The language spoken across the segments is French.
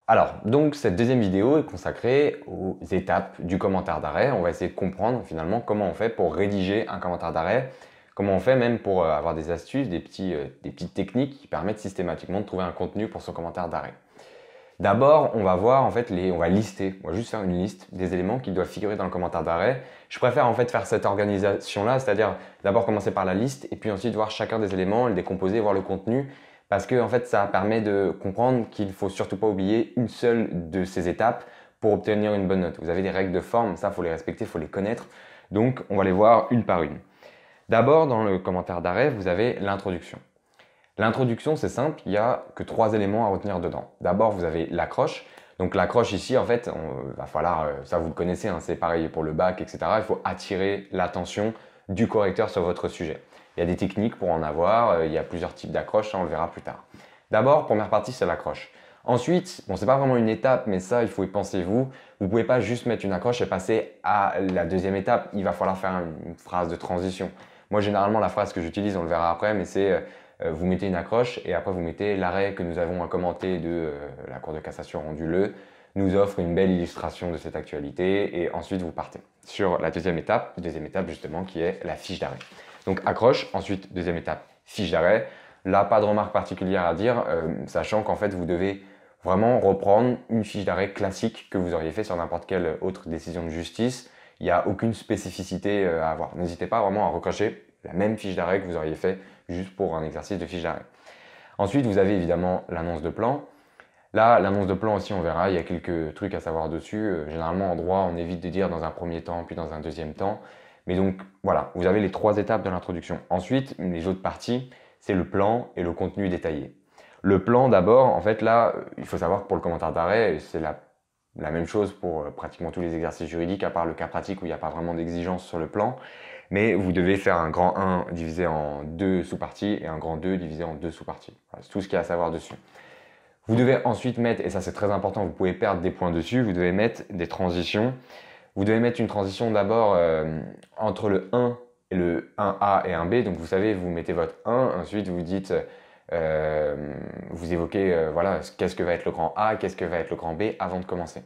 Alors, donc cette deuxième vidéo est consacrée aux étapes du commentaire d'arrêt. On va essayer de comprendre finalement comment on fait pour rédiger un commentaire d'arrêt, comment on fait même pour avoir des astuces, des petites techniques qui permettent systématiquement de trouver un contenu pour son commentaire d'arrêt. D'abord, on va voir en fait on va lister, on va juste faire une liste des éléments qui doivent figurer dans le commentaire d'arrêt. Je préfère en fait faire cette organisation-là, c'est-à-dire d'abord commencer par la liste et puis ensuite voir chacun des éléments, le décomposer, voir le contenu, parce que en fait ça permet de comprendre qu'il ne faut surtout pas oublier une seule de ces étapes pour obtenir une bonne note. Vous avez des règles de forme, ça faut les respecter, faut les connaître. Donc on va les voir une par une. D'abord, dans le commentaire d'arrêt, vous avez l'introduction. L'introduction, c'est simple, il n'y a que trois éléments à retenir dedans. D'abord, vous avez l'accroche. Donc l'accroche ici, en fait, va falloir, ça vous le connaissez, hein, c'est pareil pour le bac, etc. Il faut attirer l'attention du correcteur sur votre sujet. Il y a des techniques pour en avoir, il y a plusieurs types d'accroches, ça on le verra plus tard. D'abord, première partie, c'est l'accroche. Ensuite, bon, c'est pas vraiment une étape, mais ça, il faut y penser vous. Vous pouvez pas juste mettre une accroche et passer à la deuxième étape. Il va falloir faire une phrase de transition. Moi, généralement, la phrase que j'utilise, on le verra après, mais c'est vous mettez une accroche et après vous mettez l'arrêt que nous avons à commenter de la Cour de cassation rendue le nous offre une belle illustration de cette actualité et ensuite vous partez sur la deuxième étape justement qui est la fiche d'arrêt. Donc accroche, ensuite deuxième étape, fiche d'arrêt. Là, pas de remarque particulière à dire, sachant qu'en fait vous devez vraiment reprendre une fiche d'arrêt classique que vous auriez fait sur n'importe quelle autre décision de justice. Il n'y a aucune spécificité à avoir. N'hésitez pas vraiment à recocher la même fiche d'arrêt que vous auriez fait juste pour un exercice de fiche d'arrêt. Ensuite, vous avez évidemment l'annonce de plan. Là, l'annonce de plan aussi, on verra, il y a quelques trucs à savoir dessus. Généralement, en droit, on évite de dire dans un premier temps, puis dans un deuxième temps. Mais donc, voilà, vous avez les trois étapes de l'introduction. Ensuite, les autres parties, c'est le plan et le contenu détaillé. Le plan, d'abord, en fait, là, il faut savoir que pour le commentaire d'arrêt, c'est la même chose pour pratiquement tous les exercices juridiques, à part le cas pratique où il n'y a pas vraiment d'exigence sur le plan. Mais vous devez faire un grand 1 divisé en deux sous-parties et un grand 2 divisé en deux sous-parties. Voilà, c'est tout ce qu'il y a à savoir dessus. Vous devez ensuite mettre, et ça c'est très important, vous pouvez perdre des points dessus, vous devez mettre des transitions. Vous devez mettre une transition d'abord entre le 1 et le 1A et 1B. Donc vous savez, vous mettez votre 1, ensuite vous dites, vous évoquez voilà, qu'est-ce que va être le grand A, qu'est-ce que va être le grand B avant de commencer.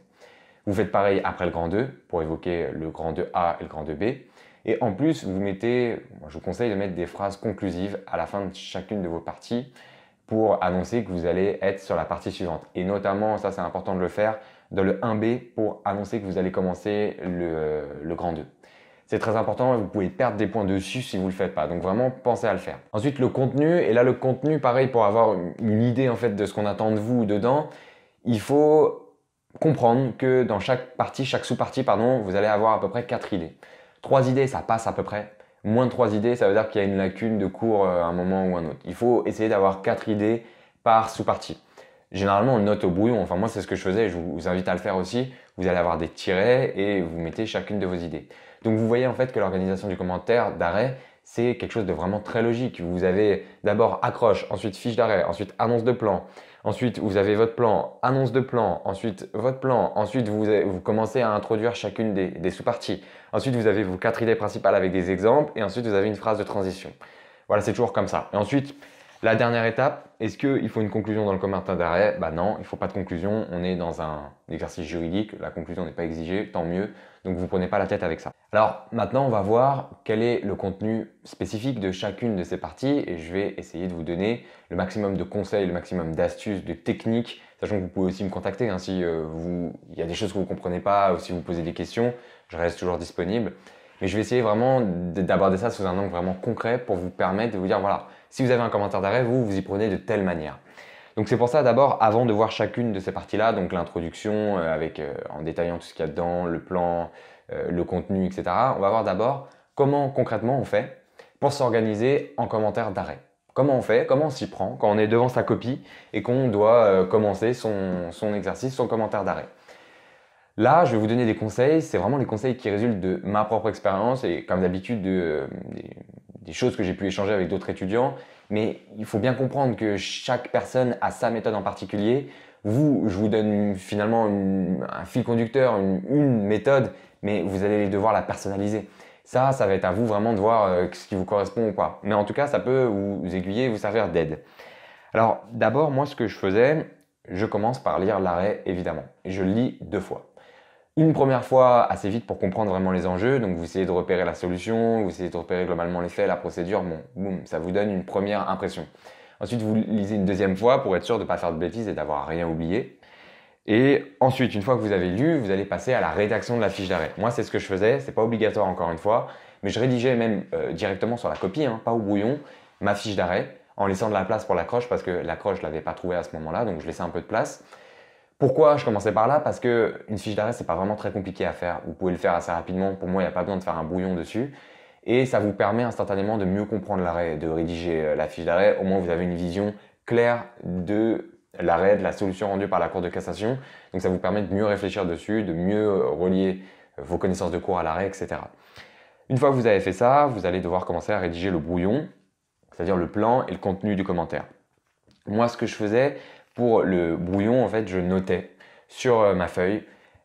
Vous faites pareil après le grand 2 pour évoquer le grand 2A et le grand 2B. Et en plus, vous mettez, moi je vous conseille de mettre des phrases conclusives à la fin de chacune de vos parties pour annoncer que vous allez être sur la partie suivante. Et notamment, ça c'est important de le faire, dans le 1B pour annoncer que vous allez commencer le grand 2. C'est très important, vous pouvez perdre des points dessus si vous ne le faites pas. Donc vraiment, pensez à le faire. Ensuite, le contenu. Et là, le contenu, pareil, pour avoir une idée en fait de ce qu'on attend de vous dedans, il faut comprendre que dans chaque partie, chaque sous-partie, pardon, vous allez avoir à peu près 4 idées. 3 idées, ça passe à peu près. Moins de 3 idées, ça veut dire qu'il y a une lacune de cours à un moment ou un autre. Il faut essayer d'avoir 4 idées par sous-partie. Généralement, on note au brouillon. Enfin, moi, c'est ce que je faisais et je vous invite à le faire aussi. Vous allez avoir des tirets et vous mettez chacune de vos idées. Donc, vous voyez en fait que l'organisation du commentaire d'arrêt, c'est quelque chose de vraiment très logique. Vous avez d'abord accroche, ensuite fiche d'arrêt, ensuite annonce de plan. Ensuite, vous avez votre plan, annonce de plan, ensuite votre plan. Ensuite, vous commencez à introduire chacune des sous-parties. Ensuite, vous avez vos 4 idées principales avec des exemples. Et ensuite, vous avez une phrase de transition. Voilà, c'est toujours comme ça. Et ensuite, la dernière étape, est-ce qu'il faut une conclusion dans le commentaire d'arrêt? Bah non, il ne faut pas de conclusion. On est dans un exercice juridique. La conclusion n'est pas exigée, tant mieux. Donc, vous ne prenez pas la tête avec ça. Alors, maintenant, on va voir quel est le contenu spécifique de chacune de ces parties. Et je vais essayer de vous donner le maximum de conseils, le maximum d'astuces, de techniques. Sachant que vous pouvez aussi me contacter hein, si il y a des choses que vous ne comprenez pas ou si vous posez des questions. Je reste toujours disponible. Mais je vais essayer vraiment d'aborder ça sous un angle vraiment concret pour vous permettre de vous dire, voilà, si vous avez un commentaire d'arrêt, vous y prenez de telle manière. Donc c'est pour ça d'abord, avant de voir chacune de ces parties-là, donc l'introduction en détaillant tout ce qu'il y a dedans, le plan, le contenu, etc. On va voir d'abord comment concrètement on fait pour s'organiser en commentaire d'arrêt. Comment on fait, comment on s'y prend quand on est devant sa copie et qu'on doit commencer son exercice, son commentaire d'arrêt. Là, je vais vous donner des conseils, c'est vraiment les conseils qui résultent de ma propre expérience et comme d'habitude des choses que j'ai pu échanger avec d'autres étudiants. Mais il faut bien comprendre que chaque personne a sa méthode en particulier. Vous, je vous donne finalement un fil conducteur, une méthode, mais vous allez devoir la personnaliser. Ça va être à vous vraiment de voir ce qui vous correspond ou pas. Mais en tout cas, ça peut vous aiguiller, vous servir d'aide. Alors d'abord, moi ce que je faisais, je commence par lire l'arrêt évidemment. Et je le lis 2 fois. Une première fois assez vite pour comprendre vraiment les enjeux, donc vous essayez de repérer la solution, vous essayez de repérer globalement les faits, la procédure, bon, boum, ça vous donne une première impression. Ensuite, vous lisez une deuxième fois pour être sûr de ne pas faire de bêtises et d'avoir rien oublié. Et ensuite, une fois que vous avez lu, vous allez passer à la rédaction de la fiche d'arrêt. Moi, c'est ce que je faisais, c'est pas obligatoire encore une fois, mais je rédigeais même directement sur la copie, hein, pas au brouillon, ma fiche d'arrêt, en laissant de la place pour l'accroche parce que l'accroche, je l'avais pas trouvée à ce moment-là, donc je laissais un peu de place. Pourquoi je commençais par là? Parce qu'une fiche d'arrêt, c'est pas vraiment très compliqué à faire. Vous pouvez le faire assez rapidement. Pour moi, il n'y a pas besoin de faire un brouillon dessus. Et ça vous permet instantanément de mieux comprendre l'arrêt, de rédiger la fiche d'arrêt. Au moins, vous avez une vision claire de l'arrêt, de la solution rendue par la Cour de cassation. Donc, ça vous permet de mieux réfléchir dessus, de mieux relier vos connaissances de cours à l'arrêt, etc. Une fois que vous avez fait ça, vous allez devoir commencer à rédiger le brouillon, c'est-à-dire le plan et le contenu du commentaire. Moi, ce que je faisais, pour le brouillon, en fait, je notais sur ma feuille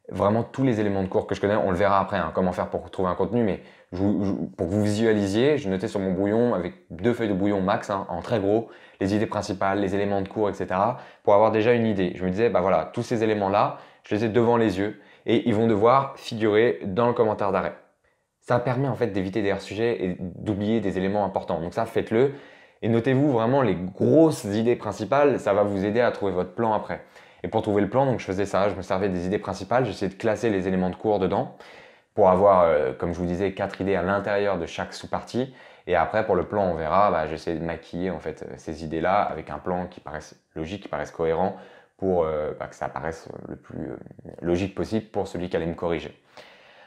vraiment tous les éléments de cours que je connais. On le verra après, hein, comment faire pour trouver un contenu, mais pour que vous visualisiez, je notais sur mon brouillon avec 2 feuilles de brouillon max, hein, en très gros, les idées principales, les éléments de cours, etc. pour avoir déjà une idée. Je me disais, bah voilà, tous ces éléments-là, je les ai devant les yeux et ils vont devoir figurer dans le commentaire d'arrêt. Ça permet en fait d'éviter des hors-sujets et d'oublier des éléments importants. Donc ça, faites-le. Et notez-vous vraiment les grosses idées principales, ça va vous aider à trouver votre plan après. Et pour trouver le plan, donc je faisais ça, je me servais des idées principales, j'essayais de classer les éléments de cours dedans pour avoir, comme je vous disais, 4 idées à l'intérieur de chaque sous-partie. Et après, pour le plan, on verra, bah, j'essaie de maquiller en fait ces idées-là avec un plan qui paraisse logique, qui paraisse cohérent pour que ça paraisse le plus logique possible pour celui qui allait me corriger.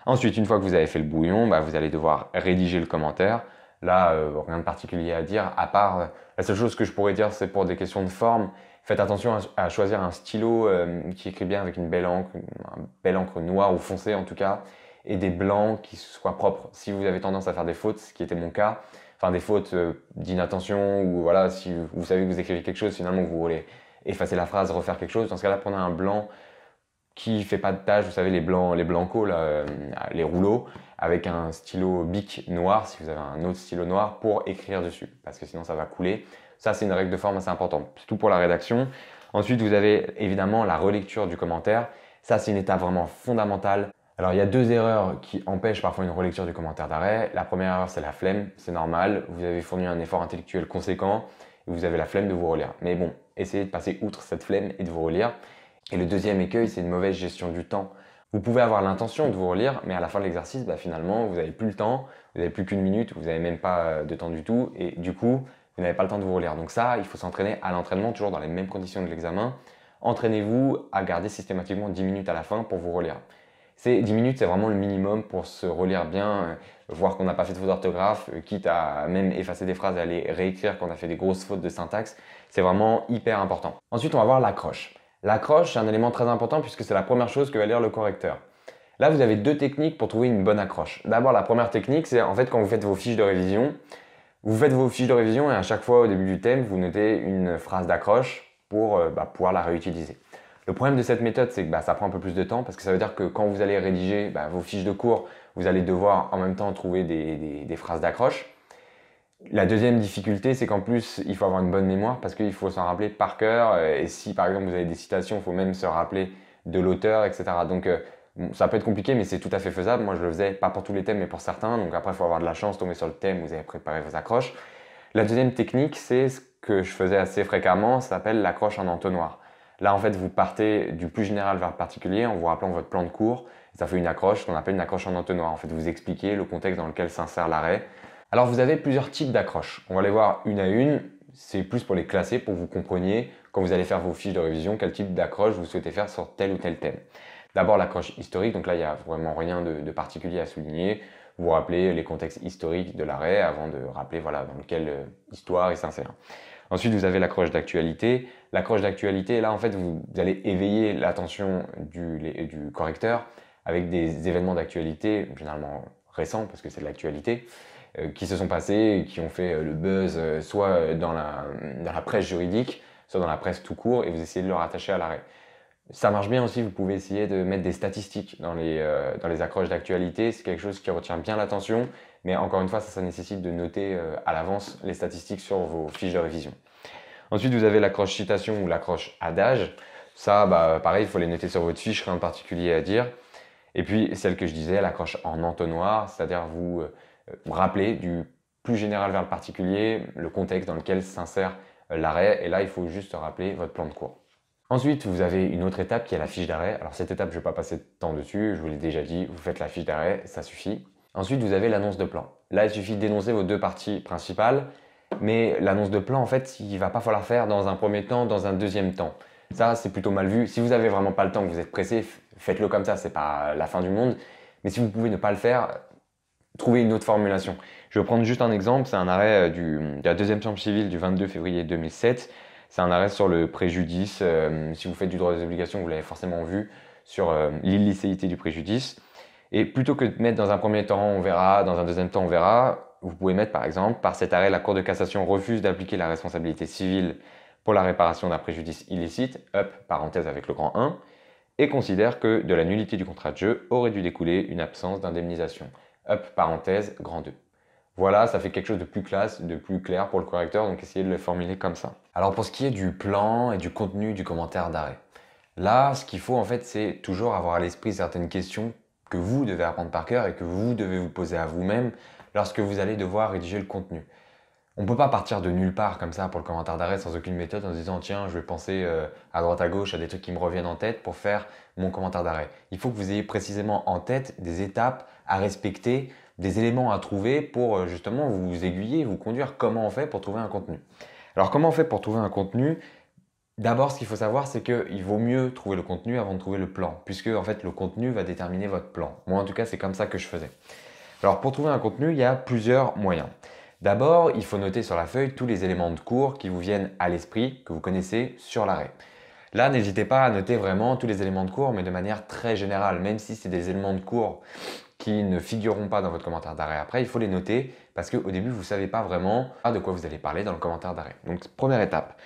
Ensuite, une fois que vous avez fait le brouillon, bah, vous allez devoir rédiger le commentaire. Là, rien de particulier à dire, à part la seule chose que je pourrais dire, c'est pour des questions de forme. Faites attention à choisir un stylo qui écrit bien avec une belle encre noire ou foncée en tout cas, et des blancs qui soient propres. Si vous avez tendance à faire des fautes, ce qui était mon cas, enfin des fautes d'inattention, ou voilà, si vous savez que vous écrivez quelque chose, finalement vous voulez effacer la phrase, refaire quelque chose, dans ce cas-là, prenez un blanc qui fait pas de taches, vous savez, les blancos, là, les rouleaux, avec un stylo bic noir, si vous avez un autre stylo noir, pour écrire dessus, parce que sinon ça va couler. Ça, c'est une règle de forme assez importante, surtout pour la rédaction. Ensuite, vous avez évidemment la relecture du commentaire. Ça, c'est une étape vraiment fondamentale. Alors, il y a 2 erreurs qui empêchent parfois une relecture du commentaire d'arrêt. La première erreur, c'est la flemme, c'est normal. Vous avez fourni un effort intellectuel conséquent et vous avez la flemme de vous relire. Mais bon, essayez de passer outre cette flemme et de vous relire. Et le deuxième écueil, c'est une mauvaise gestion du temps. Vous pouvez avoir l'intention de vous relire, mais à la fin de l'exercice, bah, finalement, vous n'avez plus le temps, vous n'avez plus qu'une minute, vous n'avez même pas de temps du tout, et du coup, vous n'avez pas le temps de vous relire. Donc ça, il faut s'entraîner à l'entraînement, toujours dans les mêmes conditions de l'examen. Entraînez-vous à garder systématiquement 10 minutes à la fin pour vous relire. 10 minutes, c'est vraiment le minimum pour se relire bien, voir qu'on n'a pas fait de faute d'orthographe, quitte à même effacer des phrases et à les réécrire quand on a fait des grosses fautes de syntaxe. C'est vraiment hyper important. Ensuite, on va voir l'accroche. L'accroche, c'est un élément très important puisque c'est la première chose que va lire le correcteur. Là, vous avez 2 techniques pour trouver une bonne accroche. D'abord, la première technique, c'est en fait quand vous faites vos fiches de révision, et à chaque fois au début du thème, vous notez une phrase d'accroche pour pouvoir la réutiliser. Le problème de cette méthode, c'est que ça prend un peu plus de temps parce que ça veut dire que quand vous allez rédiger vos fiches de cours, vous allez devoir en même temps trouver des phrases d'accroche. La deuxième difficulté, c'est qu'en plus, il faut avoir une bonne mémoire parce qu'il faut s'en rappeler par cœur. Et si par exemple vous avez des citations, il faut même se rappeler de l'auteur, etc. Donc ça peut être compliqué, mais c'est tout à fait faisable. Moi, je le faisais pas pour tous les thèmes, mais pour certains. Donc après, il faut avoir de la chance, tomber sur le thème, vous avez préparé vos accroches. La deuxième technique, c'est ce que je faisais assez fréquemment, ça s'appelle l'accroche en entonnoir. Là, en fait, vous partez du plus général vers le particulier en vous rappelant votre plan de cours. Ça fait une accroche qu'on appelle une accroche en entonnoir. En fait, vous expliquez le contexte dans lequel s'insère l'arrêt. Alors, vous avez plusieurs types d'accroches. On va les voir une à une. C'est plus pour les classer, pour que vous compreniez, quand vous allez faire vos fiches de révision, quel type d'accroche vous souhaitez faire sur tel ou tel thème. D'abord, l'accroche historique. Donc là, il n'y a vraiment rien de particulier à souligner. Vous rappelez les contextes historiques de l'arrêt avant de rappeler dans quelle histoire il s'insère. Ensuite, vous avez l'accroche d'actualité. L'accroche d'actualité, là, en fait, vous allez éveiller l'attention du correcteur avec des événements d'actualité, généralement récents, parce que c'est de l'actualité, qui se sont passés, qui ont fait le buzz, soit dans la presse juridique, soit dans la presse tout court, et vous essayez de le rattacher à l'arrêt. Ça marche bien aussi, vous pouvez essayer de mettre des statistiques dans les accroches d'actualité. C'est quelque chose qui retient bien l'attention, mais encore une fois, ça nécessite de noter à l'avance les statistiques sur vos fiches de révision. Ensuite, vous avez l'accroche citation ou l'accroche adage. Ça, pareil, il faut les noter sur votre fiche, rien de particulier à dire. Et puis, celle que je disais, l'accroche en entonnoir, c'est-à-dire vous rappeler du plus général vers le particulier, le contexte dans lequel s'insère l'arrêt. Et là, il faut juste rappeler votre plan de cours. Ensuite, vous avez une autre étape qui est la fiche d'arrêt. Alors cette étape, je ne vais pas passer de temps dessus, je vous l'ai déjà dit, vous faites la fiche d'arrêt, ça suffit. Ensuite, vous avez l'annonce de plan. Là, il suffit d'énoncer vos deux parties principales, mais l'annonce de plan, en fait, il ne va pas falloir faire dans un premier temps, dans un deuxième temps. Ça, c'est plutôt mal vu. Si vous n'avez vraiment pas le temps, que vous êtes pressé, faites-le comme ça, c'est pas la fin du monde. Mais si vous pouvez ne pas le faire, trouvez une autre formulation. Je vais prendre juste un exemple, c'est un arrêt de la deuxième chambre civile du 22 février 2007. C'est un arrêt sur le préjudice. Si vous faites du droit des obligations, vous l'avez forcément vu, sur l'illicéité du préjudice. Et plutôt que de mettre dans un premier temps, on verra, dans un deuxième temps, on verra, vous pouvez mettre par exemple, par cet arrêt, la Cour de cassation refuse d'appliquer la responsabilité civile pour la réparation d'un préjudice illicite, up, parenthèse avec le grand 1, et considère que de la nullité du contrat de jeu aurait dû découler une absence d'indemnisation, up, parenthèse, grand 2. Voilà, ça fait quelque chose de plus classe, de plus clair pour le correcteur, donc essayez de le formuler comme ça. Alors pour ce qui est du plan et du contenu du commentaire d'arrêt, là, ce qu'il faut en fait, c'est toujours avoir à l'esprit certaines questions que vous devez apprendre par cœur et que vous devez vous poser à vous-même lorsque vous allez devoir rédiger le contenu. On ne peut pas partir de nulle part comme ça pour le commentaire d'arrêt sans aucune méthode en se disant tiens, je vais penser à droite à gauche à des trucs qui me reviennent en tête pour faire mon commentaire d'arrêt. Il faut que vous ayez précisément en tête des étapes à respecter, des éléments à trouver pour justement vous aiguiller, vous conduire comment on fait pour trouver un contenu. Alors comment on fait pour trouver un contenu? D'abord, ce qu'il faut savoir, c'est qu'il vaut mieux trouver le contenu avant de trouver le plan, puisque en fait le contenu va déterminer votre plan. Moi en tout cas, c'est comme ça que je faisais. Alors pour trouver un contenu, il y a plusieurs moyens. D'abord, il faut noter sur la feuille tous les éléments de cours qui vous viennent à l'esprit, que vous connaissez sur l'arrêt. Là, n'hésitez pas à noter vraiment tous les éléments de cours, mais de manière très générale, même si c'est des éléments de cours qui ne figureront pas dans votre commentaire d'arrêt après, il faut les noter parce qu'au début, vous ne savez pas vraiment de quoi vous allez parler dans le commentaire d'arrêt. Donc, première étape.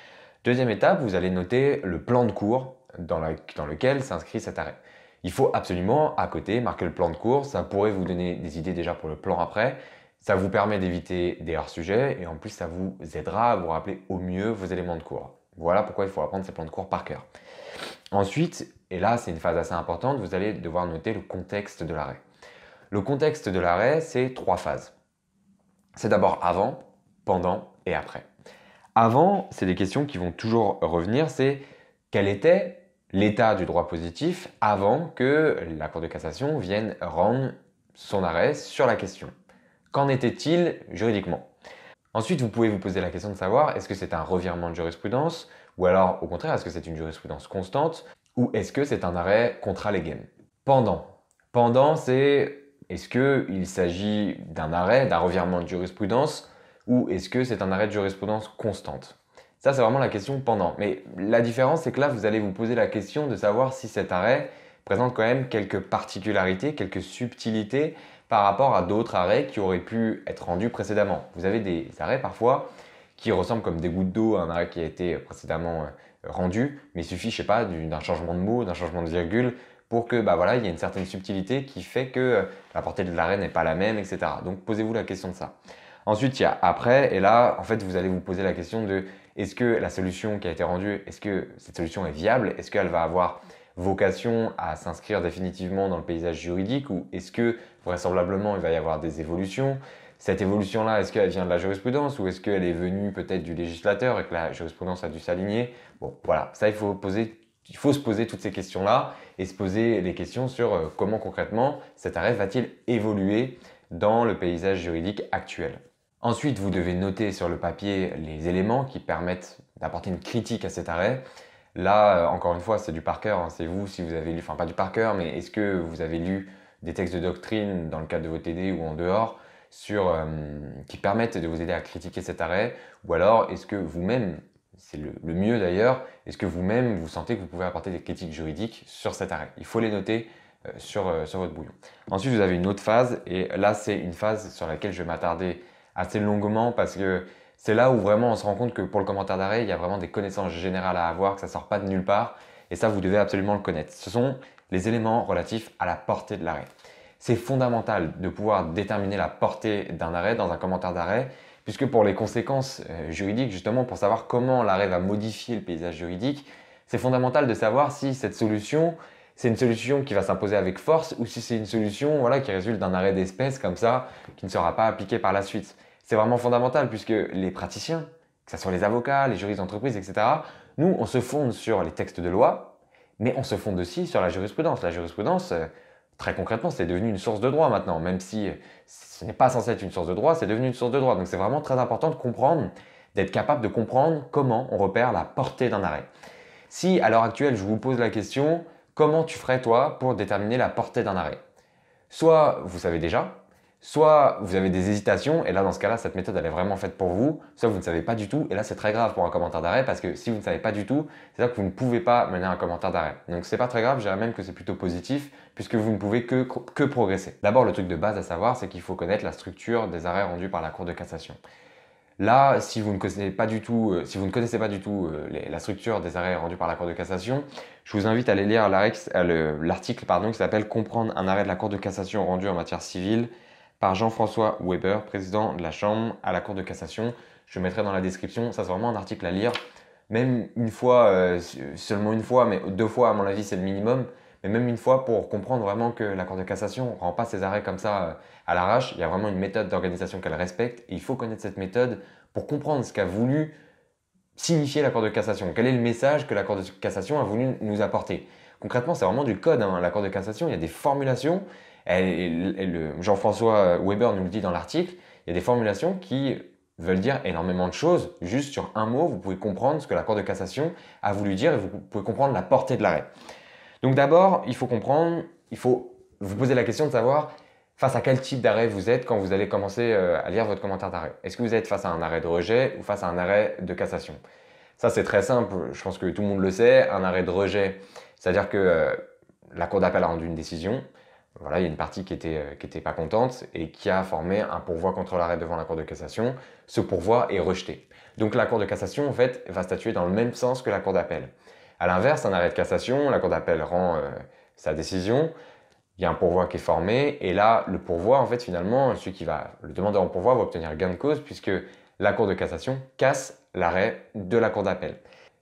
Deuxième étape, vous allez noter le plan de cours dans lequel s'inscrit cet arrêt. Il faut absolument, à côté, marquer le plan de cours. Ça pourrait vous donner des idées déjà pour le plan après. Ça vous permet d'éviter des hors-sujets et en plus, ça vous aidera à vous rappeler au mieux vos éléments de cours. Voilà pourquoi il faut apprendre ces plans de cours par cœur. Ensuite, et là, c'est une phase assez importante, vous allez devoir noter le contexte de l'arrêt. Le contexte de l'arrêt, c'est 3 phases. C'est d'abord avant, pendant et après. Avant, c'est des questions qui vont toujours revenir, c'est quel était l'état du droit positif avant que la Cour de cassation vienne rendre son arrêt sur la question. Qu'en était-il juridiquement? Ensuite, vous pouvez vous poser la question de savoir est-ce que c'est un revirement de jurisprudence ou alors au contraire, est-ce que c'est une jurisprudence constante ou est-ce que c'est un arrêt contra legem? Pendant. Pendant, c'est est-ce qu'il s'agit d'un arrêt, d'un revirement de jurisprudence ou est-ce que c'est un arrêt de jurisprudence constante? Ça, c'est vraiment la question pendant. Mais la différence, c'est que là, vous allez vous poser la question de savoir si cet arrêt présente quand même quelques particularités, quelques subtilités par rapport à d'autres arrêts qui auraient pu être rendus précédemment. Vous avez des arrêts parfois qui ressemblent comme des gouttes d'eau à un arrêt qui a été précédemment rendu, mais il suffit, je sais pas, d'un changement de mot, d'un changement de virgule pour que voilà, il y ait une certaine subtilité qui fait que la portée de l'arrêt n'est pas la même, etc. Donc posez-vous la question de ça. Ensuite, il y a après, et là, en fait, vous allez vous poser la question de est-ce que la solution qui a été rendue, est-ce que cette solution est viable? Est-ce qu'elle va avoir vocation à s'inscrire définitivement dans le paysage juridique ou est-ce que vraisemblablement il va y avoir des évolutions? Cette évolution-là, est-ce qu'elle vient de la jurisprudence ou est-ce qu'elle est venue peut-être du législateur et que la jurisprudence a dû s'aligner? Bon, voilà, ça il faut se poser toutes ces questions-là et se poser les questions sur comment concrètement cet arrêt va-t-il évoluer dans le paysage juridique actuel. Ensuite, vous devez noter sur le papier les éléments qui permettent d'apporter une critique à cet arrêt. Là, encore une fois, c'est du par cœur, hein. C'est vous si vous avez lu, enfin pas du par cœur, mais est-ce que vous avez lu des textes de doctrine dans le cadre de vos TD ou en dehors qui permettent de vous aider à critiquer cet arrêt? Ou alors, est-ce que vous-même, c'est le mieux d'ailleurs, est-ce que vous-même vous sentez que vous pouvez apporter des critiques juridiques sur cet arrêt? Il faut les noter sur votre brouillon. Ensuite, vous avez une autre phase et là, c'est une phase sur laquelle je vais m'attarder assez longuement parce que c'est là où vraiment on se rend compte que pour le commentaire d'arrêt, il y a vraiment des connaissances générales à avoir, que ça ne sort pas de nulle part et ça, vous devez absolument le connaître. Ce sont les éléments relatifs à la portée de l'arrêt. C'est fondamental de pouvoir déterminer la portée d'un arrêt dans un commentaire d'arrêt puisque pour les conséquences juridiques, justement pour savoir comment l'arrêt va modifier le paysage juridique, C'est fondamental de savoir si cette solution, c'est une solution qui va s'imposer avec force ou si c'est une solution voilà, qui résulte d'un arrêt d'espèce comme ça, qui ne sera pas appliqué par la suite. C'est vraiment fondamental puisque les praticiens, que ce soit les avocats, les juristes d'entreprise, etc., nous, on se fonde sur les textes de loi, mais on se fonde aussi sur la jurisprudence. La jurisprudence, très concrètement, c'est devenu une source de droit maintenant, même si ce n'est pas censé être une source de droit, c'est devenu une source de droit. Donc c'est vraiment très important de comprendre, d'être capable de comprendre comment on repère la portée d'un arrêt. Si à l'heure actuelle, je vous pose la question, comment tu ferais toi pour déterminer la portée d'un arrêt? Soit vous savez déjà, soit vous avez des hésitations, et là dans ce cas-là, cette méthode elle est vraiment faite pour vous, soit vous ne savez pas du tout, et là c'est très grave pour un commentaire d'arrêt, parce que si vous ne savez pas du tout, c'est-à-dire que vous ne pouvez pas mener un commentaire d'arrêt. Donc c'est pas très grave, je dirais même que c'est plutôt positif, puisque vous ne pouvez que progresser. D'abord, le truc de base à savoir, c'est qu'il faut connaître la structure des arrêts rendus par la Cour de cassation. Là, si vous ne connaissez pas du tout, la structure des arrêts rendus par la Cour de cassation, je vous invite à aller lire l'article qui s'appelle « Comprendre un arrêt de la Cour de cassation rendu en matière civile » par Jean-François Weber, président de la Chambre à la Cour de cassation. Je le mettrai dans la description. Ça, c'est vraiment un article à lire. Même une fois, seulement une fois, mais 2 fois, à mon avis, c'est le minimum. Mais même une fois pour comprendre vraiment que la Cour de cassation ne rend pas ses arrêts comme ça à l'arrache. Il y a vraiment une méthode d'organisation qu'elle respecte. Et il faut connaître cette méthode pour comprendre ce qu'a voulu signifier la Cour de cassation. Quel est le message que la Cour de cassation a voulu nous apporter? Concrètement, c'est vraiment du code. La Cour de cassation, il y a des formulations. Jean-François Weber nous le dit dans l'article. Il y a des formulations qui veulent dire énormément de choses. Juste sur un mot, vous pouvez comprendre ce que la Cour de cassation a voulu dire et vous pouvez comprendre la portée de l'arrêt. Donc d'abord, il faut comprendre, il faut vous poser la question de savoir face à quel type d'arrêt vous êtes quand vous allez commencer à lire votre commentaire d'arrêt. Est-ce que vous êtes face à un arrêt de rejet ou face à un arrêt de cassation? Ça, c'est très simple, je pense que tout le monde le sait. Un arrêt de rejet, c'est-à-dire que la Cour d'appel a rendu une décision. Voilà, il y a une partie qui était pas contente et qui a formé un pourvoi contre l'arrêt devant la Cour de cassation. Ce pourvoi est rejeté. Donc la Cour de cassation, en fait, va statuer dans le même sens que la Cour d'appel. A l'inverse, un arrêt de cassation, la Cour d'appel rend sa décision, il y a un pourvoi qui est formé, et là, le pourvoi, en fait, finalement, le demandeur en pourvoi va obtenir gain de cause puisque la Cour de cassation casse l'arrêt de la Cour d'appel.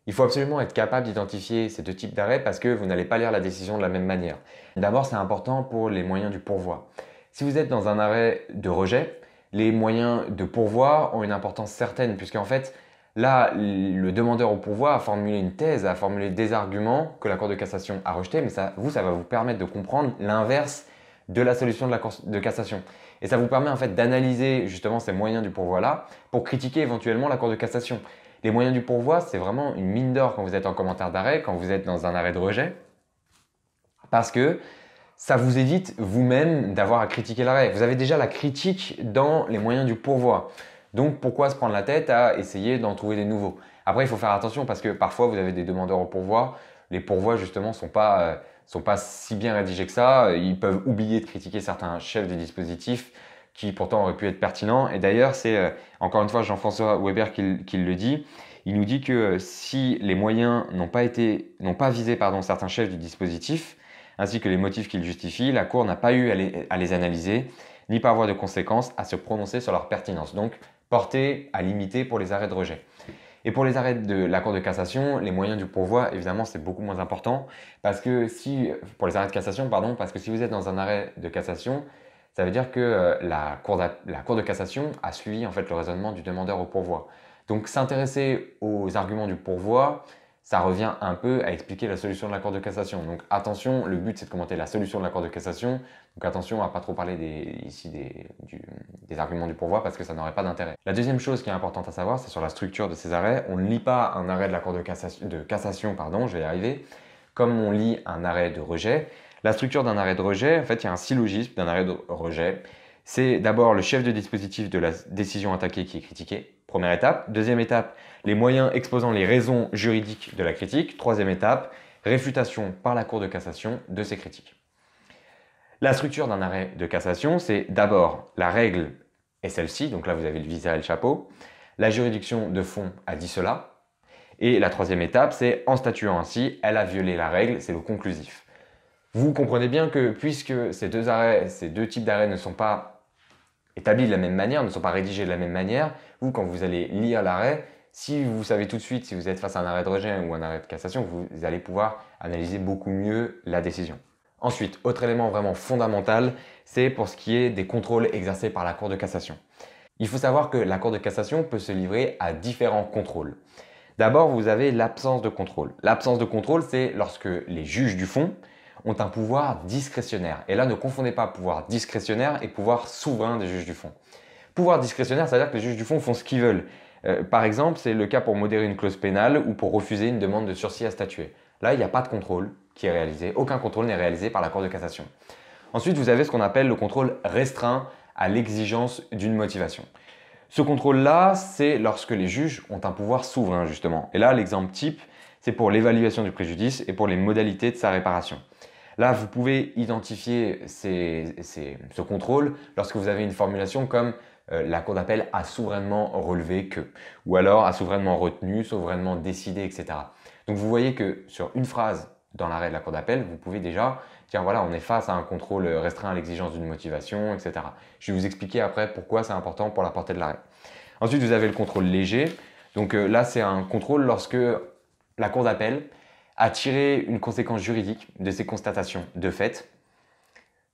Il faut absolument être capable d'identifier ces 2 types d'arrêts parce que vous n'allez pas lire la décision de la même manière. D'abord, c'est important pour les moyens du pourvoi. Si vous êtes dans un arrêt de rejet, les moyens de pourvoi ont une importance certaine puisqu'en fait, là, le demandeur au pourvoi a formulé une thèse, a formulé des arguments que la Cour de cassation a rejetés, mais ça va vous permettre de comprendre l'inverse de la solution de la Cour de cassation. Et ça vous permet en fait d'analyser justement ces moyens du pourvoi-là pour critiquer éventuellement la Cour de cassation. Les moyens du pourvoi, c'est vraiment une mine d'or quand vous êtes en commentaire d'arrêt, quand vous êtes dans un arrêt de rejet, parce que ça vous évite vous-même d'avoir à critiquer l'arrêt. Vous avez déjà la critique dans les moyens du pourvoi. Donc pourquoi se prendre la tête à essayer d'en trouver des nouveaux? Après, il faut faire attention parce que parfois vous avez des demandeurs au pourvoi. Les pourvois justement sont pas si bien rédigés que ça. Ils peuvent oublier de critiquer certains chefs des dispositifs qui pourtant auraient pu être pertinents. Et d'ailleurs, c'est encore une fois Jean-François Weber qui le dit. Il nous dit que si les moyens n'ont pas visé certains chefs du dispositif, ainsi que les motifs qu'ils justifient, la Cour n'a pas eu à les analyser, ni par voie de conséquence à se prononcer sur leur pertinence. Donc, portée à limiter pour les arrêts de rejet. Et pour les arrêts de la Cour de cassation, les moyens du pourvoi, évidemment, c'est beaucoup moins important. Pour les arrêts de cassation, parce que si vous êtes dans un arrêt de cassation, ça veut dire que la Cour de cassation a suivi en fait le raisonnement du demandeur au pourvoi. Donc, s'intéresser aux arguments du pourvoi, ça revient un peu à expliquer la solution de la Cour de cassation. Donc attention, le but c'est de commenter la solution de la Cour de cassation. Donc attention à ne pas trop parler des arguments du pourvoi parce que ça n'aurait pas d'intérêt. La deuxième chose qui est importante à savoir, c'est sur la structure de ces arrêts. On ne lit pas un arrêt de la Cour de cassation, je vais y arriver, comme on lit un arrêt de rejet. La structure d'un arrêt de rejet, en fait, il y a un syllogisme d'un arrêt de rejet. C'est d'abord le chef de dispositif de la décision attaquée qui est critiqué. Première étape. Deuxième étape, les moyens exposant les raisons juridiques de la critique. Troisième étape, réfutation par la Cour de cassation de ces critiques. La structure d'un arrêt de cassation, c'est d'abord la règle est celle-ci. Donc là, vous avez le visa et le chapeau. La juridiction de fond a dit cela. Et la troisième étape, c'est en statuant ainsi, elle a violé la règle, c'est le conclusif. Vous comprenez bien que puisque ces 2 types d'arrêts ne sont pas établis de la même manière, ne sont pas rédigés de la même manière, vous, quand vous allez lire l'arrêt, Si vous savez tout de suite si vous êtes face à un arrêt de rejet ou un arrêt de cassation, vous allez pouvoir analyser beaucoup mieux la décision. Ensuite, autre élément vraiment fondamental, c'est pour ce qui est des contrôles exercés par la Cour de cassation. Il faut savoir que la Cour de cassation peut se livrer à différents contrôles. D'abord, vous avez l'absence de contrôle. L'absence de contrôle, c'est lorsque les juges du fond ont un pouvoir discrétionnaire. Et là, ne confondez pas pouvoir discrétionnaire et pouvoir souverain des juges du fond. Pouvoir discrétionnaire, c'est-à-dire que les juges du fond font ce qu'ils veulent. Par exemple, c'est le cas pour modérer une clause pénale ou pour refuser une demande de sursis à statuer. Là, il n'y a pas de contrôle qui est réalisé. Aucun contrôle n'est réalisé par la Cour de cassation. Ensuite, vous avez ce qu'on appelle le contrôle restreint à l'exigence d'une motivation. Ce contrôle-là, c'est lorsque les juges ont un pouvoir souverain, justement. Et là, l'exemple type, c'est pour l'évaluation du préjudice et pour les modalités de sa réparation. Là, vous pouvez identifier ce contrôle lorsque vous avez une formulation comme la Cour d'appel a souverainement relevé que, ou alors a souverainement retenu, souverainement décidé, etc. Donc vous voyez que sur une phrase dans l'arrêt de la Cour d'appel, vous pouvez déjà dire voilà, on est face à un contrôle restreint à l'exigence d'une motivation, etc. Je vais vous expliquer après pourquoi c'est important pour la portée de l'arrêt. Ensuite, vous avez le contrôle léger. Donc là, c'est un contrôle lorsque la Cour d'appel a tiré une conséquence juridique de ces constatations de fait,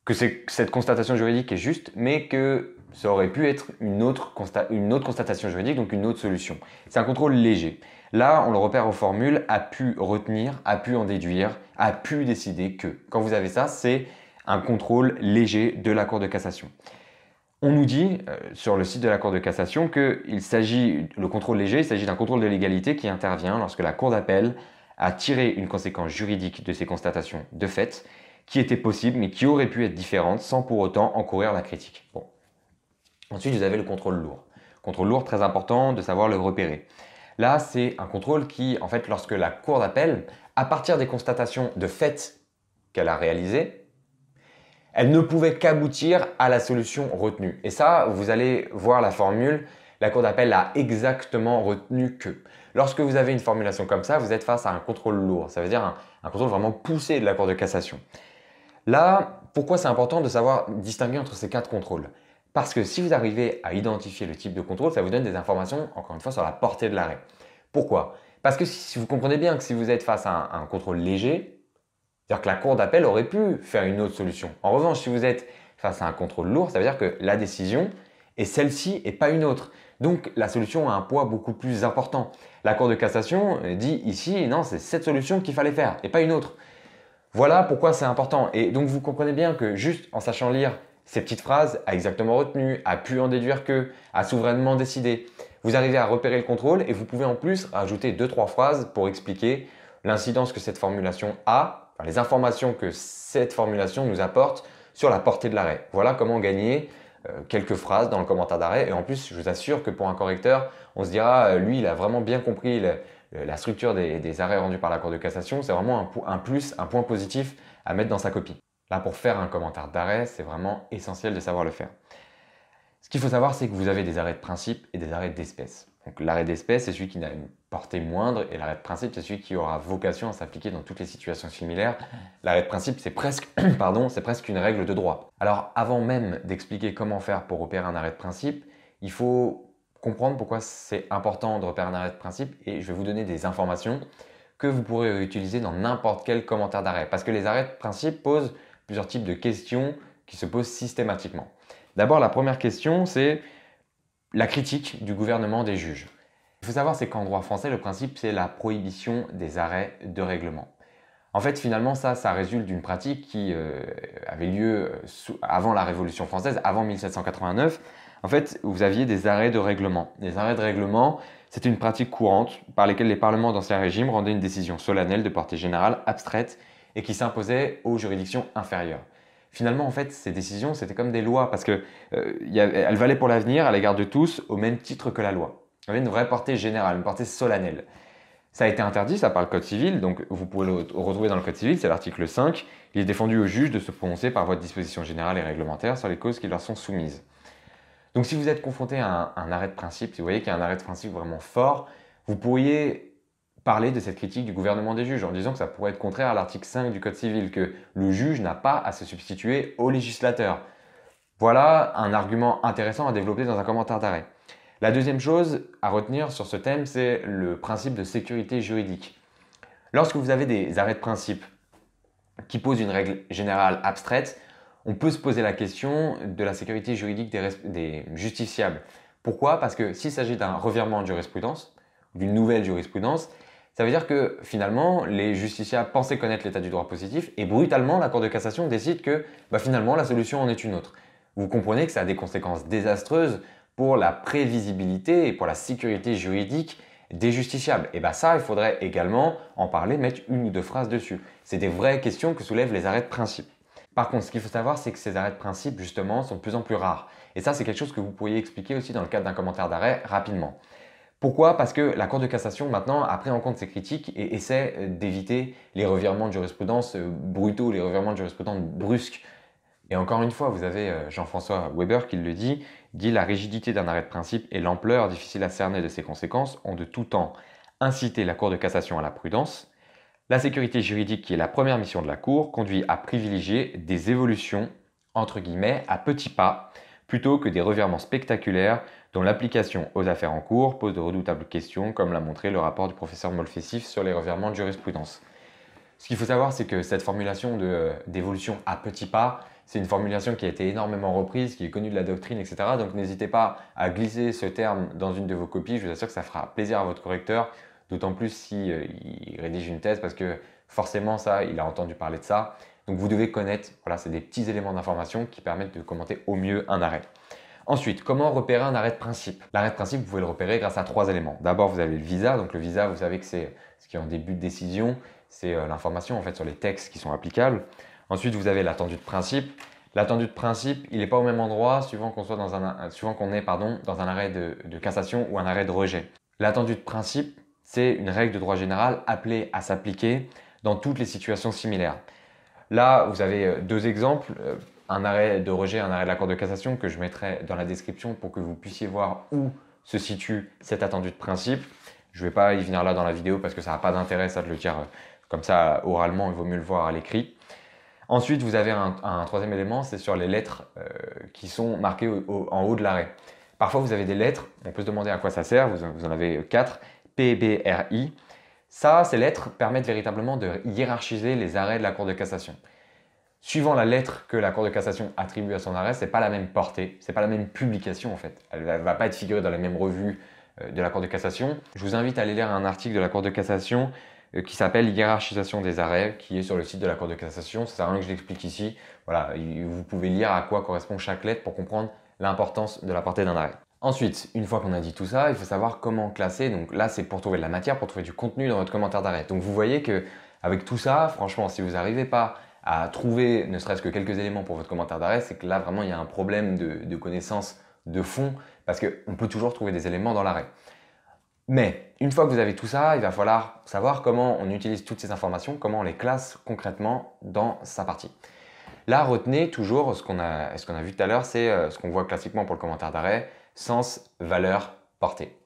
que cette constatation juridique est juste, mais que ça aurait pu être une autre constatation juridique, donc une autre solution. C'est un contrôle léger. Là, on le repère aux formules a pu retenir, a pu en déduire, a pu décider que. Quand vous avez ça, c'est un contrôle léger de la Cour de cassation. On nous dit sur le site de la Cour de cassation que le contrôle léger, il s'agit d'un contrôle de légalité qui intervient lorsque la Cour d'appel a tiré une conséquence juridique de ces constatations de fait qui était possible mais qui aurait pu être différente sans pour autant encourir la critique. Bon. Ensuite, vous avez le contrôle lourd. Contrôle lourd, très important de savoir le repérer. Là, c'est un contrôle qui, en fait, lorsque la Cour d'appel, à partir des constatations de fait qu'elle a réalisées, elle ne pouvait qu'aboutir à la solution retenue. Et ça, vous allez voir la formule, la Cour d'appel a exactement retenu que. Lorsque vous avez une formulation comme ça, vous êtes face à un contrôle lourd. Ça veut dire un contrôle vraiment poussé de la Cour de cassation. Là, pourquoi c'est important de savoir distinguer entre ces quatre contrôles? Parce que si vous arrivez à identifier le type de contrôle, ça vous donne des informations, encore une fois, sur la portée de l'arrêt. Pourquoi? Parce que si vous comprenez bien que si vous êtes face à un contrôle léger, c'est-à-dire que la Cour d'appel aurait pu faire une autre solution. En revanche, si vous êtes face à un contrôle lourd, ça veut dire que la décision est celle-ci et pas une autre. Donc la solution a un poids beaucoup plus important. La Cour de cassation dit ici, non, c'est cette solution qu'il fallait faire et pas une autre. Voilà pourquoi c'est important. Et donc vous comprenez bien que juste en sachant lire ces petites phrases, a exactement retenu, a pu en déduire que, a souverainement décidé, vous arrivez à repérer le contrôle et vous pouvez en plus rajouter 2-3 phrases pour expliquer l'incidence que cette formulation a, enfin, les informations que cette formulation nous apporte sur la portée de l'arrêt. Voilà comment gagner quelques phrases dans le commentaire d'arrêt. Et en plus, je vous assure que pour un correcteur, on se dira, lui, il a vraiment bien compris la structure des arrêts rendus par la Cour de cassation. C'est vraiment un plus, un point positif à mettre dans sa copie. Là, pour faire un commentaire d'arrêt, c'est vraiment essentiel de savoir le faire. Ce qu'il faut savoir, c'est que vous avez des arrêts de principe et des arrêts d'espèce. Donc l'arrêt d'espèce, c'est celui qui n'a une portée moindre et l'arrêt de principe, c'est celui qui aura vocation à s'appliquer dans toutes les situations similaires. L'arrêt de principe, c'est presque, c'est presque une règle de droit. Alors avant même d'expliquer comment faire pour repérer un arrêt de principe, il faut comprendre pourquoi c'est important de repérer un arrêt de principe et je vais vous donner des informations que vous pourrez utiliser dans n'importe quel commentaire d'arrêt. Parce que les arrêts de principe posent plusieurs types de questions qui se posent systématiquement. D'abord, la première question, c'est la critique du gouvernement des juges. Il faut savoir, c'est qu'en droit français, le principe, c'est la prohibition des arrêts de règlement. En fait, finalement, ça résulte d'une pratique qui avait lieu avant la Révolution française, avant 1789. En fait, vous aviez des arrêts de règlement. Les arrêts de règlement, c'était une pratique courante par laquelle les parlements d'Ancien Régime rendaient une décision solennelle de portée générale, abstraite, et qui s'imposait aux juridictions inférieures. Finalement, en fait, ces décisions, c'était comme des lois parce qu'elles valaient pour l'avenir à l'égard de tous au même titre que la loi. Il y avait une vraie portée générale, une portée solennelle. Ça a été interdit, ça par le Code civil, donc vous pouvez le retrouver dans le Code civil, c'est l'article 5. Il est défendu aux juges de se prononcer par voie de disposition générale et réglementaire sur les causes qui leur sont soumises. Donc si vous êtes confronté à un arrêt de principe, si vous voyez qu'il y a un arrêt de principe vraiment fort, vous pourriez parler de cette critique du gouvernement des juges en disant que ça pourrait être contraire à l'article 5 du Code civil, que le juge n'a pas à se substituer au législateur. Voilà un argument intéressant à développer dans un commentaire d'arrêt. La deuxième chose à retenir sur ce thème, c'est le principe de sécurité juridique. Lorsque vous avez des arrêts de principe qui posent une règle générale abstraite, on peut se poser la question de la sécurité juridique des justiciables. Pourquoi? Parce que s'il s'agit d'un revirement de jurisprudence, d'une nouvelle jurisprudence, ça veut dire que finalement, les justiciables pensaient connaître l'état du droit positif et brutalement, la Cour de cassation décide que finalement, la solution en est une autre. Vous comprenez que ça a des conséquences désastreuses pour la prévisibilité et pour la sécurité juridique des justiciables. Et ça, il faudrait également en parler, mettre une ou deux phrases dessus. C'est des vraies questions que soulèvent les arrêts de principe. Par contre, ce qu'il faut savoir, c'est que ces arrêts de principe, justement, sont de plus en plus rares. Et ça, c'est quelque chose que vous pourriez expliquer aussi dans le cadre d'un commentaire d'arrêt rapidement. Pourquoi? Parce que la Cour de cassation, maintenant, a pris en compte ces critiques et essaie d'éviter les revirements de jurisprudence brutaux, les revirements de jurisprudence brusques. Et encore une fois, vous avez Jean-François Weber qui le dit la rigidité d'un arrêt de principe et l'ampleur difficile à cerner de ses conséquences ont de tout temps incité la Cour de cassation à la prudence. La sécurité juridique, qui est la première mission de la Cour, conduit à privilégier des évolutions, entre guillemets, à petits pas, plutôt que des revirements spectaculaires dont l'application aux affaires en cours pose de redoutables questions, comme l'a montré le rapport du professeur Molfessif sur les revirements de jurisprudence. Ce qu'il faut savoir, c'est que cette formulation d'évolution à petits pas, c'est une formulation qui a été énormément reprise, qui est connue de la doctrine, etc. Donc n'hésitez pas à glisser ce terme dans une de vos copies. Je vous assure que ça fera plaisir à votre correcteur, d'autant plus s'il rédige une thèse, parce que forcément, il a entendu parler de ça. Donc vous devez connaître, voilà, c'est des petits éléments d'information qui permettent de commenter au mieux un arrêt. Ensuite, comment repérer un arrêt de principe? L'arrêt de principe, vous pouvez le repérer grâce à 3 éléments. D'abord, vous avez le visa. Donc le visa, vous savez que c'est ce qui est en début de décision. C'est l'information en fait sur les textes qui sont applicables. Ensuite, vous avez l'attendu de principe. L'attendu de principe, il n'est pas au même endroit suivant qu'on est dans un arrêt de cassation ou un arrêt de rejet. L'attendu de principe, c'est une règle de droit général appelée à s'appliquer dans toutes les situations similaires. Là, vous avez 2 exemples, un arrêt de rejet, un arrêt de la Cour de cassation que je mettrai dans la description pour que vous puissiez voir où se situe cet attendu de principe. Je ne vais pas y venir là dans la vidéo parce que ça n'a pas d'intérêt ça de le dire comme ça oralement, il vaut mieux le voir à l'écrit. Ensuite, vous avez un troisième élément, c'est sur les lettres qui sont marquées en haut de l'arrêt. Parfois, vous avez des lettres, on peut se demander à quoi ça sert, vous en avez 4, P, B, R, I. Ça, ces lettres permettent véritablement de hiérarchiser les arrêts de la Cour de cassation. Suivant la lettre que la Cour de cassation attribue à son arrêt, ce n'est pas la même portée, ce n'est pas la même publication en fait. Elle ne va pas être figurée dans les mêmes revues de la Cour de cassation. Je vous invite à aller lire un article de la Cour de cassation qui s'appelle « Hiérarchisation des arrêts » qui est sur le site de la Cour de cassation. Ça ne sert à rien que je l'explique ici. Voilà, vous pouvez lire à quoi correspond chaque lettre pour comprendre l'importance de la portée d'un arrêt. Ensuite, une fois qu'on a dit tout ça, il faut savoir comment classer. Donc là, c'est pour trouver de la matière, pour trouver du contenu dans votre commentaire d'arrêt. Donc vous voyez qu'avec tout ça, franchement, si vous n'arrivez pas à trouver ne serait-ce que quelques éléments pour votre commentaire d'arrêt, c'est que là, vraiment, il y a un problème de connaissance de fond parce qu'on peut toujours trouver des éléments dans l'arrêt. Mais une fois que vous avez tout ça, il va falloir savoir comment on utilise toutes ces informations, comment on les classe concrètement dans sa partie. Là, retenez toujours ce qu'on a vu tout à l'heure, c'est ce qu'on voit classiquement pour le commentaire d'arrêt, sens, valeur, portée.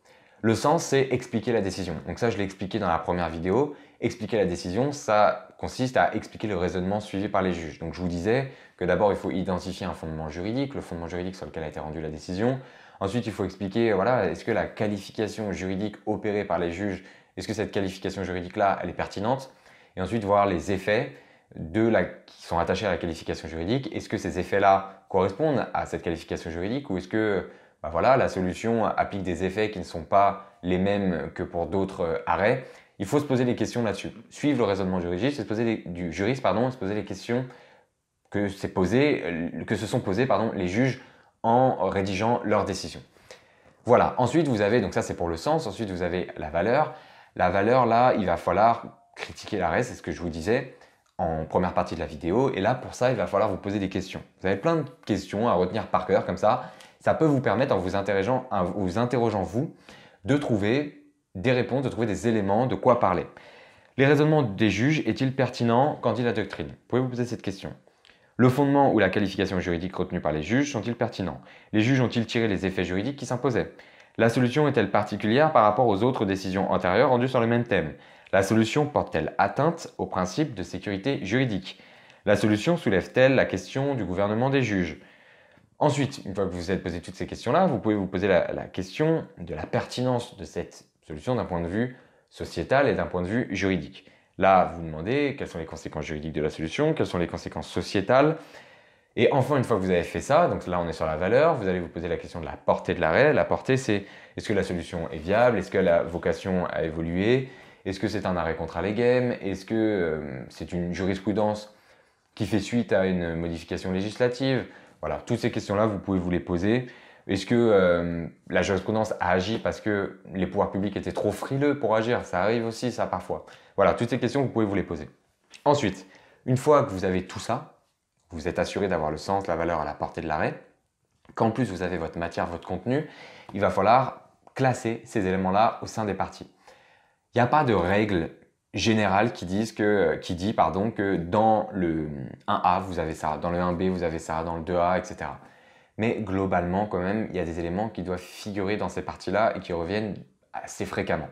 Le sens, c'est expliquer la décision. Donc ça, je l'ai expliqué dans la première vidéo. Expliquer la décision, ça consiste à expliquer le raisonnement suivi par les juges. Donc je vous disais que d'abord, il faut identifier un fondement juridique, le fondement juridique sur lequel a été rendue la décision. Ensuite, il faut expliquer, voilà, est-ce que la qualification juridique opérée par les juges, est-ce que cette qualification juridique-là, elle est pertinente? Et ensuite, voir les effets qui sont attachés à la qualification juridique. Est-ce que ces effets-là correspondent à cette qualification juridique ou est-ce que voilà, la solution applique des effets qui ne sont pas les mêmes que pour d'autres arrêts? Il faut se poser des questions là-dessus. Suivre le raisonnement du juriste, se poser les questions que se sont posées les juges en rédigeant leur décision. Voilà, ensuite vous avez, donc ça c'est pour le sens, ensuite vous avez la valeur. La valeur là, il va falloir critiquer l'arrêt, c'est ce que je vous disais en première partie de la vidéo. Et là pour ça, il va falloir vous poser des questions. Vous avez plein de questions à retenir par cœur comme ça. Ça peut vous permettre, en vous interrogeant vous, de trouver des réponses, de trouver des éléments, de quoi parler. Les raisonnements des juges est-il pertinent quand dit la doctrine? Vous pouvez vous poser cette question. Le fondement ou la qualification juridique retenue par les juges sont-ils pertinents? Les juges ont-ils tiré les effets juridiques qui s'imposaient? La solution est-elle particulière par rapport aux autres décisions antérieures rendues sur le même thème? La solution porte-t-elle atteinte au principe de sécurité juridique? La solution soulève-t-elle la question du gouvernement des juges? Ensuite, une fois que vous vous êtes posé toutes ces questions-là, vous pouvez vous poser la question de la pertinence de cette solution d'un point de vue sociétal et d'un point de vue juridique. Là, vous vous demandez quelles sont les conséquences juridiques de la solution, quelles sont les conséquences sociétales. Et enfin, une fois que vous avez fait ça, donc là on est sur la valeur, vous allez vous poser la question de la portée de l'arrêt. La portée, c'est est-ce que la solution est viable? Est-ce qu'elle a vocation à évoluer? Est-ce que c'est un arrêt contra legem? Est-ce que c'est une jurisprudence qui fait suite à une modification législative? Voilà, toutes ces questions-là, vous pouvez vous les poser. Est-ce que la jurisprudence a agi parce que les pouvoirs publics étaient trop frileux pour agir? Ça arrive aussi, ça, parfois. Voilà, toutes ces questions, vous pouvez vous les poser. Ensuite, une fois que vous avez tout ça, vous êtes assuré d'avoir le sens, la valeur à la portée de l'arrêt, qu'en plus vous avez votre matière, votre contenu, il va falloir classer ces éléments-là au sein des parties. Il n'y a pas de règle générale qui dit que dans le 1A, vous avez ça, dans le 1B, vous avez ça, dans le 2A, etc. Mais globalement, quand même, il y a des éléments qui doivent figurer dans ces parties-là et qui reviennent assez fréquemment.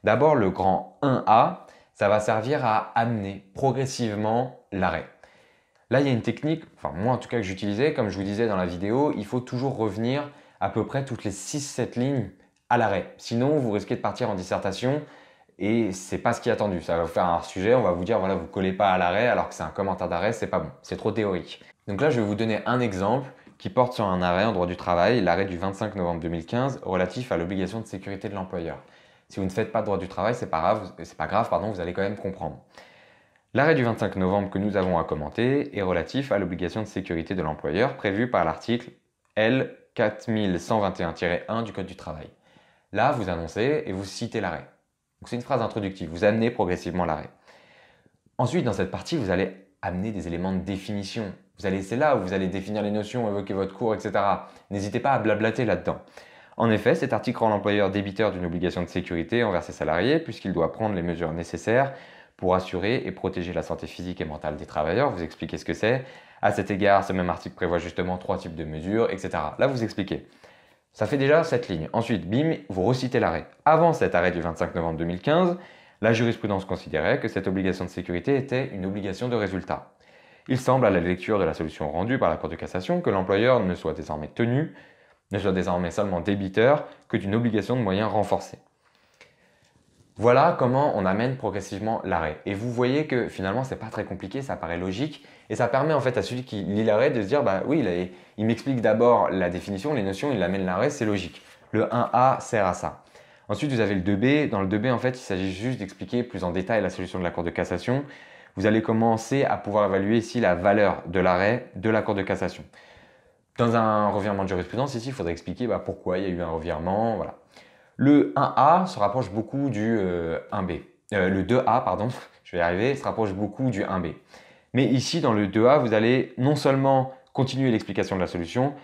D'abord, le grand 1A, ça va servir à amener progressivement l'arrêt. Là, il y a une technique, enfin moi en tout cas que j'utilisais, comme je vous disais dans la vidéo, il faut toujours revenir à peu près toutes les 6-7 lignes à l'arrêt. Sinon, vous risquez de partir en dissertation et c'est pas ce qui est attendu. Ça va vous faire un hors-sujet, on va vous dire voilà, vous collez pas à l'arrêt alors que c'est un commentaire d'arrêt, c'est pas bon, c'est trop théorique. Donc là, je vais vous donner un exemple qui porte sur un arrêt en droit du travail, l'arrêt du 25 novembre 2015 relatif à l'obligation de sécurité de l'employeur. Si vous ne faites pas de droit du travail, c'est pas grave, vous allez quand même comprendre. L'arrêt du 25 novembre que nous avons à commenter est relatif à l'obligation de sécurité de l'employeur prévue par l'article L 4121-1 du Code du travail. Là, vous annoncez et vous citez l'arrêt. Donc c'est une phrase introductive, vous amenez progressivement l'arrêt. Ensuite, dans cette partie, vous allez amener des éléments de définition. C'est là où vous allez définir les notions, évoquer votre cours, etc. N'hésitez pas à blablater là-dedans. En effet, cet article rend l'employeur débiteur d'une obligation de sécurité envers ses salariés puisqu'il doit prendre les mesures nécessaires pour assurer et protéger la santé physique et mentale des travailleurs. Vous expliquez ce que c'est. À cet égard, ce même article prévoit justement 3 types de mesures, etc. Là, vous expliquez. Ça fait déjà cette ligne. Ensuite, bim, vous recitez l'arrêt. Avant cet arrêt du 25 novembre 2015, la jurisprudence considérait que cette obligation de sécurité était une obligation de résultat. Il semble, à la lecture de la solution rendue par la Cour de cassation, que l'employeur ne soit désormais seulement débiteur que d'une obligation de moyens renforcée. Voilà comment on amène progressivement l'arrêt. Et vous voyez que finalement, c'est pas très compliqué, ça paraît logique. Et ça permet en fait à celui qui lit l'arrêt de se dire, bah oui, il m'explique d'abord la définition, les notions, il amène l'arrêt, c'est logique. Le 1A sert à ça. Ensuite, vous avez le 2B. Dans le 2B, en fait, il s'agit juste d'expliquer plus en détail la solution de la Cour de cassation. Vous allez commencer à pouvoir évaluer ici la valeur de l'arrêt de la Cour de cassation. Dans un revirement de jurisprudence, ici, il faudrait expliquer pourquoi il y a eu un revirement, voilà. Le 1A se rapproche beaucoup du 1B. Le 2A, pardon, je vais y arriver, se rapproche beaucoup du 1B. Mais ici, dans le 2A, vous allez non seulement continuer l'explication de la solution,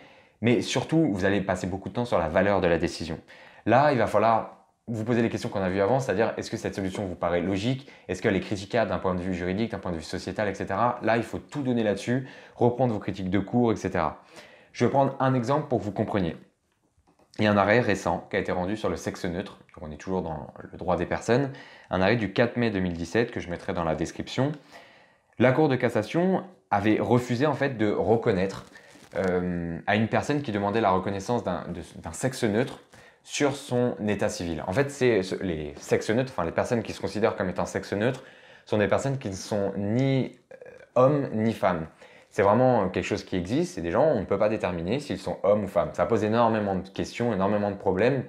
mais surtout, vous allez passer beaucoup de temps sur la valeur de la décision. Là, il va falloir vous poser les questions qu'on a vues avant, c'est-à-dire est-ce que cette solution vous paraît logique? Est-ce qu'elle est critiquable d'un point de vue juridique, d'un point de vue sociétal, etc. Là, il faut tout donner là-dessus, reprendre vos critiques de cours, etc. Je vais prendre un exemple pour que vous compreniez. Il y a un arrêt récent qui a été rendu sur le sexe neutre, donc on est toujours dans le droit des personnes, un arrêt du 4 mai 2017 que je mettrai dans la description. La Cour de cassation avait refusé en fait de reconnaître à une personne qui demandait la reconnaissance d'un sexe neutre sur son état civil. En fait, les sexes neutres, enfin les personnes qui se considèrent comme étant sexe neutre, sont des personnes qui ne sont ni hommes ni femmes. C'est vraiment quelque chose qui existe, c'est des gens, on ne peut pas déterminer s'ils sont hommes ou femmes. Ça pose énormément de questions, énormément de problèmes,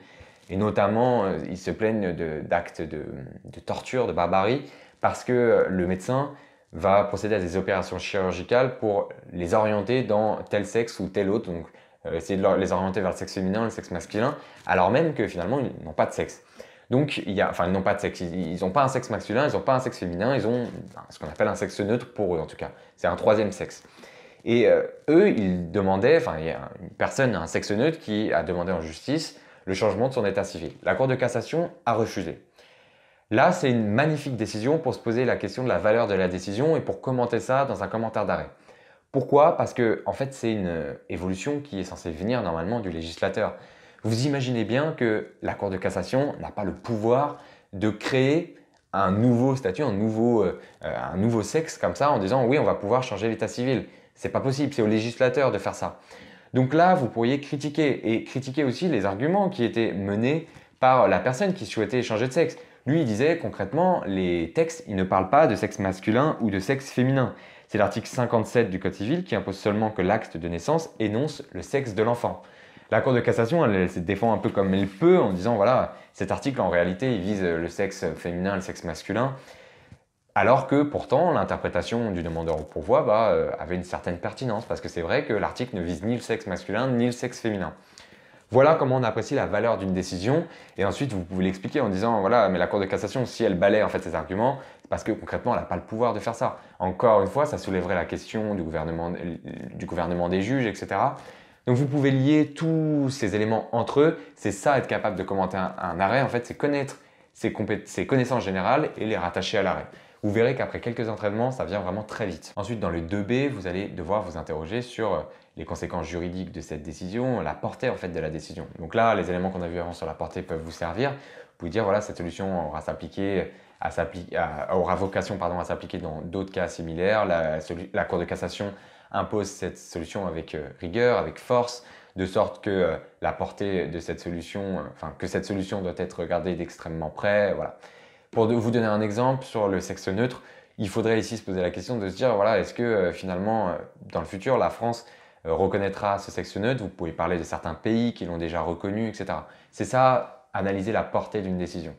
et notamment, ils se plaignent d'actes de torture, de barbarie, parce que le médecin va procéder à des opérations chirurgicales pour les orienter dans tel sexe ou tel autre, donc essayer de les orienter vers le sexe féminin, le sexe masculin, alors même que finalement, ils n'ont pas de sexe. Donc, ils n'ont pas de sexe, ils n'ont pas un sexe masculin, ils n'ont pas un sexe féminin, ils ont ce qu'on appelle un sexe neutre pour eux en tout cas. C'est un troisième sexe. Et eux, ils demandaient, il y a une personne, un sexe neutre, qui a demandé en justice le changement de son état civil. La Cour de cassation a refusé. Là, c'est une magnifique décision pour se poser la question de la valeur de la décision et pour commenter ça dans un commentaire d'arrêt. Pourquoi? Parce que en fait, c'est une évolution qui est censée venir normalement du législateur. Vous imaginez bien que la Cour de cassation n'a pas le pouvoir de créer un nouveau statut, un nouveau sexe comme ça en disant oui, on va pouvoir changer l'état civil. C'est pas possible, c'est au législateur de faire ça. Donc là, vous pourriez critiquer et critiquer aussi les arguments qui étaient menés par la personne qui souhaitait changer de sexe. Lui, il disait concrètement, les textes, ils ne parlent pas de sexe masculin ou de sexe féminin. C'est l'article 57 du Code civil qui impose seulement que l'acte de naissance énonce le sexe de l'enfant. La Cour de cassation, elle se défend un peu comme elle peut en disant, voilà, cet article, en réalité, il vise le sexe féminin, le sexe masculin, alors que pourtant, l'interprétation du demandeur au pourvoi avait une certaine pertinence, parce que c'est vrai que l'article ne vise ni le sexe masculin, ni le sexe féminin. Voilà comment on apprécie la valeur d'une décision, et ensuite vous pouvez l'expliquer en disant, voilà, mais la Cour de cassation, si elle balaie en fait ses arguments, c'est parce que concrètement, elle n'a pas le pouvoir de faire ça. Encore une fois, ça soulèverait la question du gouvernement des juges, etc. Donc vous pouvez lier tous ces éléments entre eux, c'est ça être capable de commenter un arrêt, en fait, c'est connaître ses connaissances générales et les rattacher à l'arrêt. Vous verrez qu'après quelques entraînements, ça vient vraiment très vite. Ensuite, dans le 2B, vous allez devoir vous interroger sur les conséquences juridiques de cette décision, la portée en fait de la décision. Donc là, les éléments qu'on a vus avant sur la portée peuvent vous servir. Vous pouvez dire, voilà, cette solution aura vocation à s'appliquer dans d'autres cas similaires. La Cour de cassation impose cette solution avec rigueur, avec force, de sorte que la portée de cette solution, que cette solution doit être regardée d'extrêmement près. Voilà. Pour vous donner un exemple sur le sexe neutre, il faudrait ici se poser la question de se dire, voilà, est-ce que finalement, dans le futur, la France reconnaîtra ce sexe neutre? Vous pouvez parler de certains pays qui l'ont déjà reconnu, etc. C'est ça, analyser la portée d'une décision.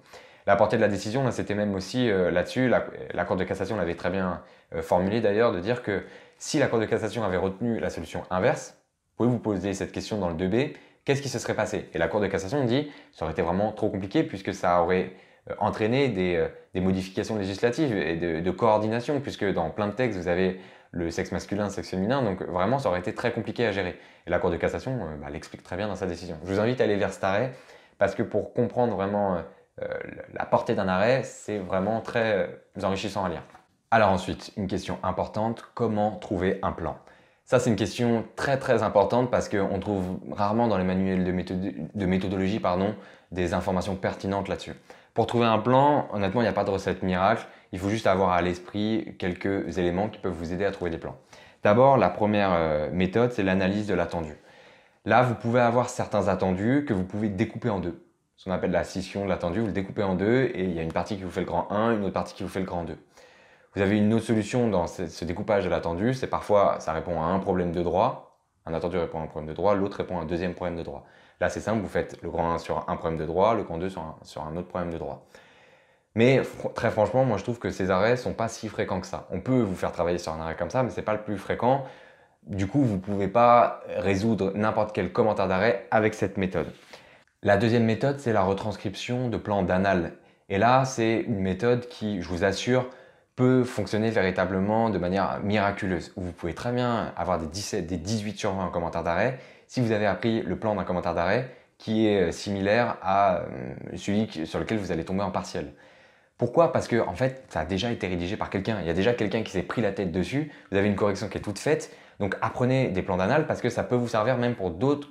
La portée de la décision, c'était même aussi là-dessus, la Cour de cassation l'avait très bien formulé d'ailleurs, de dire que si la Cour de cassation avait retenu la solution inverse, vous pouvez vous poser cette question dans le 2B, qu'est-ce qui se serait passé? Et la Cour de cassation dit, ça aurait été vraiment trop compliqué puisque ça aurait entraîner des modifications législatives et de coordination, puisque dans plein de textes, vous avez le sexe masculin, le sexe féminin, donc vraiment, ça aurait été très compliqué à gérer. Et la Cour de cassation l'explique très bien dans sa décision. Je vous invite à aller vers cet arrêt, parce que pour comprendre vraiment la portée d'un arrêt, c'est vraiment très enrichissant à lire. Alors ensuite, une question importante, comment trouver un plan? Ça, c'est une question très très importante parce qu'on trouve rarement dans les manuels de méthodologie des informations pertinentes là-dessus. Pour trouver un plan, honnêtement, il n'y a pas de recette miracle. Il faut juste avoir à l'esprit quelques éléments qui peuvent vous aider à trouver des plans. D'abord, la première méthode, c'est l'analyse de l'attendu. Là, vous pouvez avoir certains attendus que vous pouvez découper en deux. Ce qu'on appelle la scission de l'attendu, vous le découpez en deux et il y a une partie qui vous fait le grand 1, une autre partie qui vous fait le grand 2. Vous avez une autre solution dans ce découpage de l'attendu, c'est parfois ça répond à un problème de droit, un attendu répond à un problème de droit, l'autre répond à un deuxième problème de droit. Là c'est simple, vous faites le grand 1 sur un problème de droit, le grand 2 sur un autre problème de droit. Mais très franchement, moi je trouve que ces arrêts ne sont pas si fréquents que ça. On peut vous faire travailler sur un arrêt comme ça, mais ce n'est pas le plus fréquent. Du coup, vous ne pouvez pas résoudre n'importe quel commentaire d'arrêt avec cette méthode. La deuxième méthode, c'est la retranscription de plans d'annales. Et là, c'est une méthode qui, je vous assure, peut fonctionner véritablement de manière miraculeuse. Vous pouvez très bien avoir des 17, des 18 sur 20 en commentaire d'arrêt si vous avez appris le plan d'un commentaire d'arrêt qui est similaire à celui sur lequel vous allez tomber en partiel. Pourquoi? Parce que en fait, ça a déjà été rédigé par quelqu'un. Il y a déjà quelqu'un qui s'est pris la tête dessus. Vous avez une correction qui est toute faite. Donc apprenez des plans d'annales parce que ça peut vous servir même pour d'autres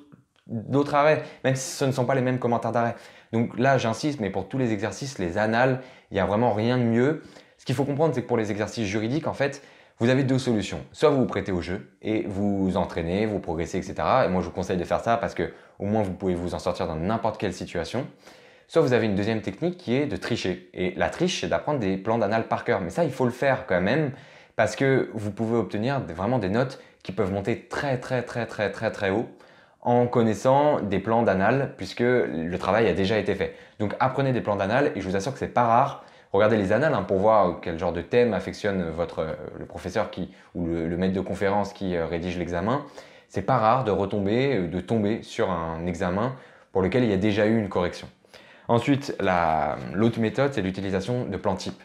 arrêts, même si ce ne sont pas les mêmes commentaires d'arrêt. Donc là, j'insiste, mais pour tous les exercices, les annales, il n'y a vraiment rien de mieux. Ce qu'il faut comprendre, c'est que pour les exercices juridiques, en fait, vous avez deux solutions. Soit vous vous prêtez au jeu et vous entraînez, vous progressez, etc. Et moi, je vous conseille de faire ça parce que au moins, vous pouvez vous en sortir dans n'importe quelle situation. Soit vous avez une deuxième technique qui est de tricher. Et la triche, c'est d'apprendre des plans d'annales par cœur. Mais ça, il faut le faire quand même parce que vous pouvez obtenir vraiment des notes qui peuvent monter très haut en connaissant des plans d'annales puisque le travail a déjà été fait. Donc apprenez des plans d'annales et je vous assure que c'est pas rare. Regardez les annales pour voir quel genre de thème affectionne le professeur ou le maître de conférence qui rédige l'examen. C'est pas rare de tomber sur un examen pour lequel il y a déjà eu une correction. Ensuite, l'autre méthode, c'est l'utilisation de plans types.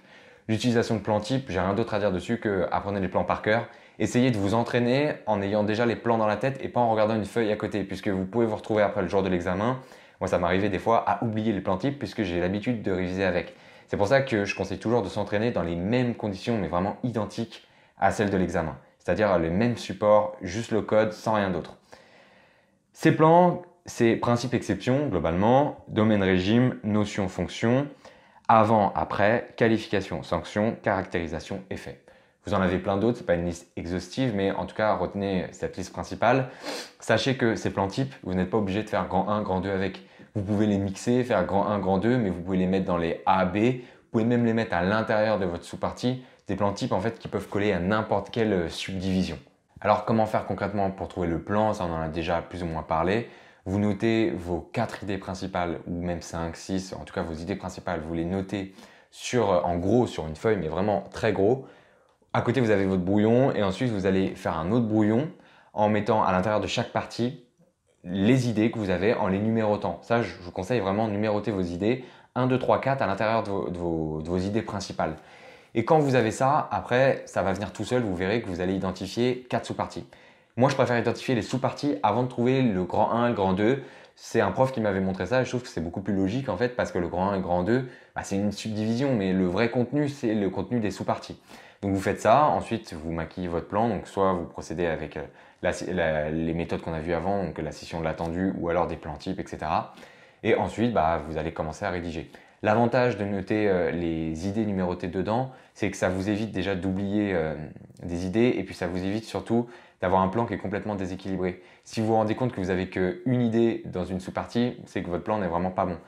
L'utilisation de plans types, j'ai rien d'autre à dire dessus que apprenez les plans par cœur. Essayez de vous entraîner en ayant déjà les plans dans la tête et pas en regardant une feuille à côté puisque vous pouvez vous retrouver après le jour de l'examen. Moi, ça m'arrivait des fois à oublier les plans types puisque j'ai l'habitude de réviser avec. C'est pour ça que je conseille toujours de s'entraîner dans les mêmes conditions, mais vraiment identiques à celles de l'examen. C'est-à-dire le même support, juste le code, sans rien d'autre. Ces plans, c'est principe exception, globalement, domaine régime, notion fonction, avant, après, qualification, sanction, caractérisation, effet. Vous en avez plein d'autres, ce n'est pas une liste exhaustive, mais en tout cas, retenez cette liste principale. Sachez que ces plans types, vous n'êtes pas obligé de faire grand 1, grand 2 avec. Vous pouvez les mixer, faire grand 1, grand 2, mais vous pouvez les mettre dans les A, B. Vous pouvez même les mettre à l'intérieur de votre sous-partie. Des plans types en fait qui peuvent coller à n'importe quelle subdivision. Alors comment faire concrètement pour trouver le plan? Ça on en a déjà plus ou moins parlé. Vous notez vos 4 idées principales ou même 5, 6, en tout cas vos idées principales, vous les notez en gros sur une feuille mais vraiment très gros. À côté vous avez votre brouillon et ensuite vous allez faire un autre brouillon en mettant à l'intérieur de chaque partie les idées que vous avez en les numérotant. Ça je vous conseille vraiment de numéroter vos idées 1, 2, 3, 4 à l'intérieur de vos idées principales. Et quand vous avez ça, après, ça va venir tout seul, vous verrez que vous allez identifier 4 sous-parties. Moi, je préfère identifier les sous-parties avant de trouver le grand 1 et le grand 2. C'est un prof qui m'avait montré ça et je trouve que c'est beaucoup plus logique en fait parce que le grand 1 et le grand 2, c'est une subdivision, mais le vrai contenu, c'est le contenu des sous-parties. Donc vous faites ça, ensuite vous maquillez votre plan, donc soit vous procédez avec les méthodes qu'on a vues avant, donc la scission de l'attendu ou alors des plans types, etc. Et ensuite, vous allez commencer à rédiger. L'avantage de noter les idées numérotées dedans, c'est que ça vous évite déjà d'oublier des idées et puis ça vous évite surtout d'avoir un plan qui est complètement déséquilibré. Si vous vous rendez compte que vous n'avez qu'une idée dans une sous-partie, c'est que votre plan n'est vraiment pas bon.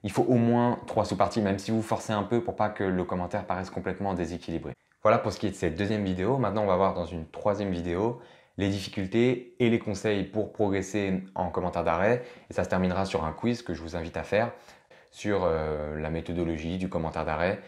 Il faut au moins 3 sous-parties, même si vous forcez un peu pour pas que le commentaire paraisse complètement déséquilibré. Voilà pour ce qui est de cette deuxième vidéo. Maintenant, on va voir dans une troisième vidéo les difficultés et les conseils pour progresser en commentaire d'arrêt. Et ça se terminera sur un quiz que je vous invite à faire sur la méthodologie du commentaire d'arrêt.